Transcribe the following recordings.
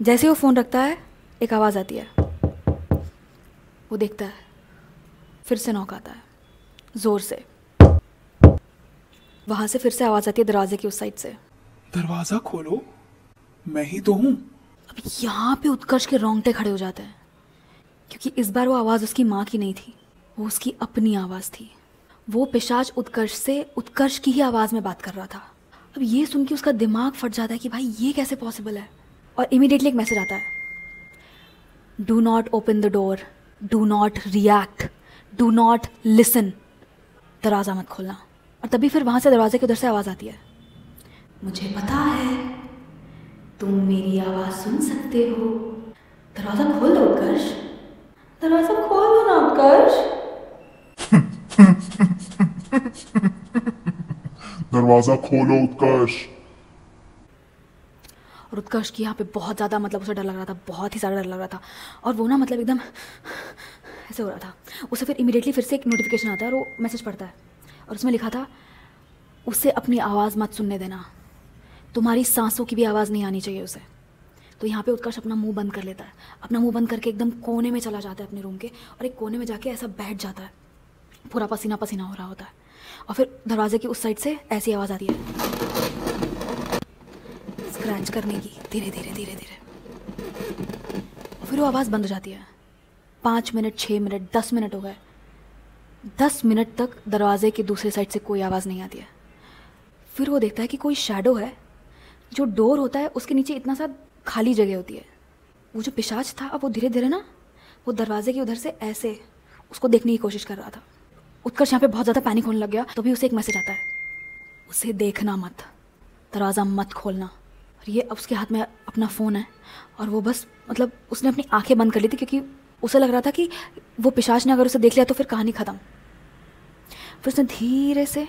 जैसे ही वो फ़ोन रखता है एक आवाज़ आती है। वो देखता है, फिर से नॉक आता है ज़ोर से। वहाँ से फिर से आवाज़ आती है दरवाजे की उस साइड से। दरवाजा खोलो, मैं ही तो हूँ। अब यहाँ पे उत्कर्ष के रोंगटे खड़े हो जाते हैं, क्योंकि इस बार वो आवाज़ उसकी माँ की नहीं थी, वो उसकी अपनी आवाज़ थी। वो पिशाच उत्कर्ष से उत्कर्ष की ही आवाज़ में बात कर रहा था। अब ये सुन के उसका दिमाग फट जाता है कि भाई ये कैसे पॉसिबल है। और इमीडिएटली एक मैसेज आता है, do not open the door, do not react, do not listen, दरवाज़ा मत खोलना। और तभी फिर वहाँ से दरवाजे के उधर से आवाज़ आती है, मुझे पता है तुम मेरी आवाज़ सुन सकते हो, दरवाज़ा खोल दो उत्कर्ष, दरवाज़ा खोल दो ना उत्कर्ष। दरवाजा खोलो उत्कर्ष। और उत्कर्ष की यहाँ पे बहुत ज़्यादा मतलब उसे डर लग रहा था, बहुत ही ज़्यादा डर लग रहा था। और वो ना मतलब एकदम ऐसे हो रहा था। उसे फिर इमीडिएटली फिर से एक नोटिफिकेशन आता है और वो मैसेज पढ़ता है और उसमें लिखा था, उसे अपनी आवाज़ मत सुनने देना, तुम्हारी सांसों की भी आवाज़ नहीं आनी चाहिए उसे। तो यहाँ पे उत्कर्ष अपना मुंह बंद कर लेता है, अपना मुंह बंद करके एकदम कोने में चला जाता है अपने रूम के, और एक कोने में जाके ऐसा बैठ जाता है, पूरा पसीना पसीना हो रहा होता है। और फिर दरवाजे की उस साइड से ऐसी आवाज़ आती है, स्क्रैच करने की, धीरे धीरे धीरे धीरे। फिर वो आवाज़ बंद हो जाती है। 5 मिनट, 6 मिनट, 10 मिनट हो गए। 10 मिनट तक दरवाजे की दूसरी साइड से कोई आवाज़ नहीं आती है। फिर वो देखता है कि कोई शैडो है, जो डोर होता है उसके नीचे इतना सा खाली जगह होती है। वो जो पिशाच था अब वो धीरे धीरे ना वो दरवाजे की उधर से ऐसे उसको देखने की कोशिश कर रहा था। उत्कर्ष यहाँ पे बहुत ज़्यादा पैनिक होने लग गया। तो भी उसे एक मैसेज आता है, उसे देखना मत, दरवाज़ा मत खोलना। और ये अब उसके हाथ में अपना फ़ोन है और वो बस मतलब उसने अपनी आंखें बंद कर ली थी, क्योंकि उसे लग रहा था कि वो पिशाच ने अगर उसे देख लिया तो फिर कहानी ख़त्म। फिर उसने धीरे से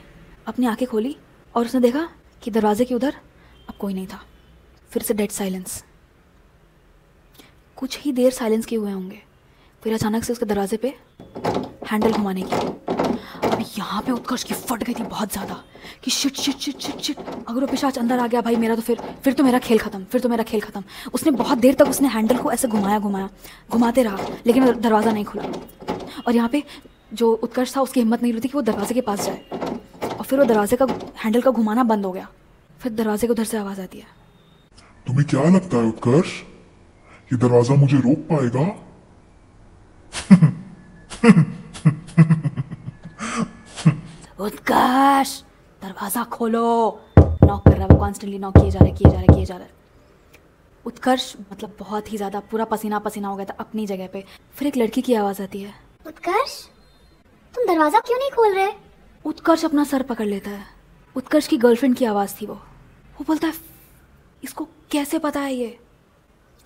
अपनी आंखें खोली और उसने देखा कि दरवाजे के उधर अब कोई नहीं था। फिर से डेड साइलेंस। कुछ ही देर साइलेंस किए हुए होंगे, फिर अचानक से उसके दरवाजे पे हैंडल घुमाने की। अब यहाँ पे उत्कर्ष की फट गई थी बहुत ज़्यादा कि shit shit shit shit shit, अगर वो पिशाच अंदर आ गया भाई मेरा तो फिर तो मेरा खेल खत्म, फिर तो मेरा खेल खत्म। उसने बहुत देर तक उसने हैंडल को ऐसे घुमाया घुमाया घुमाते रहा, लेकिन दरवाज़ा नहीं खुला। और यहाँ पे जो उत्कर्ष था उसकी हिम्मत नहीं रही थी कि वो दरवाजे के पास जाए, और फिर वो दरवाजे का हैंडल का घुमाना बंद हो गया। फिर दरवाजे के उधर से आवाज़ आती है, तुम्हें क्या लगता है उत्कर्ष, ये दरवाजा मुझे रोक पाएगा? उत्कर्ष दरवाज़ा खोलो। नॉक कर रहा है वो, कॉन्स्टेंटली नॉक किए जा रहे किए जा रहे किए जा रहे। उत्कर्ष मतलब बहुत ही ज़्यादा पूरा पसीना पसीना हो गया था अपनी जगह पे। फिर एक लड़की की आवाज़ आती है, उत्कर्ष तुम दरवाजा क्यों नहीं खोल रहे? उत्कर्ष अपना सर पकड़ लेता है। उत्कर्ष की गर्लफ्रेंड की आवाज़ थी वो। वो बोलता है, इसको कैसे पता है ये?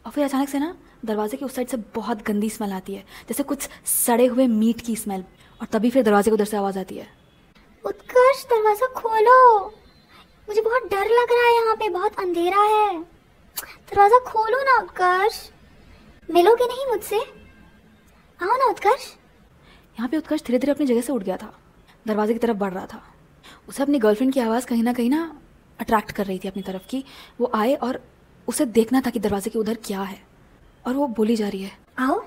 और फिर अचानक से ना दरवाजे की उस साइड से बहुत गंदी स्मेल आती है, जैसे कुछ सड़े हुए मीट की स्मेल। और तभी फिर दरवाजे के उधर से आवाज़ आती है, उत्कर्ष दरवाजा खोलो, मुझे बहुत डर लग रहा है, यहाँ पे बहुत अंधेरा है, दरवाजा खोलो ना उत्कर्ष, मिलोगे नहीं मुझसे? आओ ना उत्कर्ष। यहाँ पे उत्कर्ष धीरे धीरे अपनी जगह से उठ गया था, दरवाजे की तरफ बढ़ रहा था। उसे अपनी गर्लफ्रेंड की आवाज़ कहीं ना अट्रैक्ट कर रही थी अपनी तरफ की। वो आए और उसे देखना था कि दरवाजे के उधर क्या है, और वो बोली जा रही है, आओ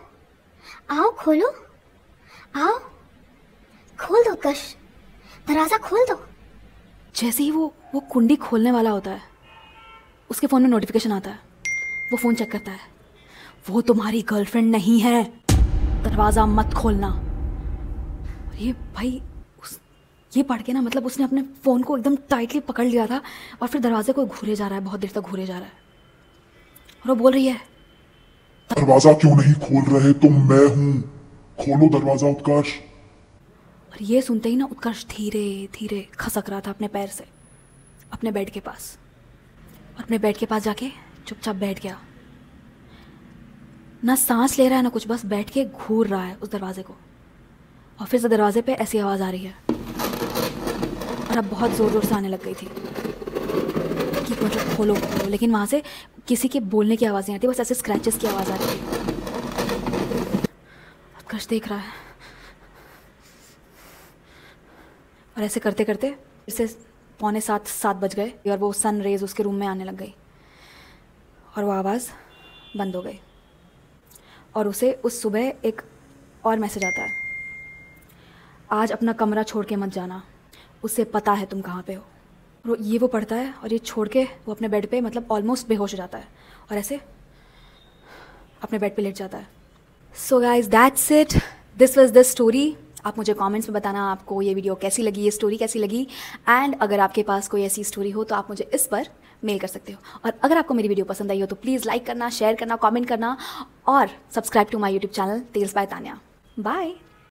आओ खोलो, आओ खोल दो उत्कर्ष, दरवाजा खोल दो। जैसे ही वो कुंडी खोलने वाला होता है, उसके फ़ोन में नोटिफिकेशन आता है। वो फ़ोन चेक करता है, वो तुम्हारी गर्लफ्रेंड नहीं है, दरवाज़ा मत खोलना। और ये भाई ये पढ़ के ना मतलब उसने अपने फ़ोन को एकदम टाइटली पकड़ लिया था, और फिर दरवाजे को घूरे जा रहा है, बहुत देर तक घूरे जा रहा है। और वो बोल रही है, दरवाजा क्यों नहीं खोल रहे तुम? मैं हूं, खोलो दरवाजा उत्कर्ष। और ये सुनते ही ना उत्कर्ष धीरे धीरे खसक रहा था अपने पैर से अपने बेड के पास, और अपने बेड के पास जाके चुपचाप बैठ गया। ना सांस ले रहा है ना कुछ, बस बैठ के घूर रहा है उस दरवाजे को। और फिर से दरवाजे पे ऐसी आवाज़ आ रही है, और अब बहुत ज़ोर ज़ोर से आने लग गई थी कि मतलब खोलो खोलो, लेकिन वहाँ से किसी के बोलने की आवाज़ नहीं आती, बस ऐसे स्क्रैचेस की आवाज़ आ रही थी। उत्कर्ष देख रहा है, और ऐसे करते करते फिर से 6:45 7 बज गए, और वो सन रेज उसके रूम में आने लग गई। और वो आवाज़ बंद हो गई और उसे उस सुबह एक और मैसेज आता है, आज अपना कमरा छोड़ के मत जाना, उसे पता है तुम कहाँ पे हो। और ये वो पढ़ता है और ये छोड़ के वो अपने बेड पे मतलब ऑलमोस्ट बेहोश हो जाता है और ऐसे अपने बेड पे लेट जाता है। So guys that's it, this was the story. आप मुझे कमेंट्स में बताना आपको ये वीडियो कैसी लगी, ये स्टोरी कैसी लगी। एंड अगर आपके पास कोई ऐसी स्टोरी हो तो आप मुझे इस पर मेल कर सकते हो। और अगर आपको मेरी वीडियो पसंद आई हो तो प्लीज़ लाइक करना, शेयर करना, कमेंट करना और subscribe to my YouTube channel Tales by Tanya. Bye.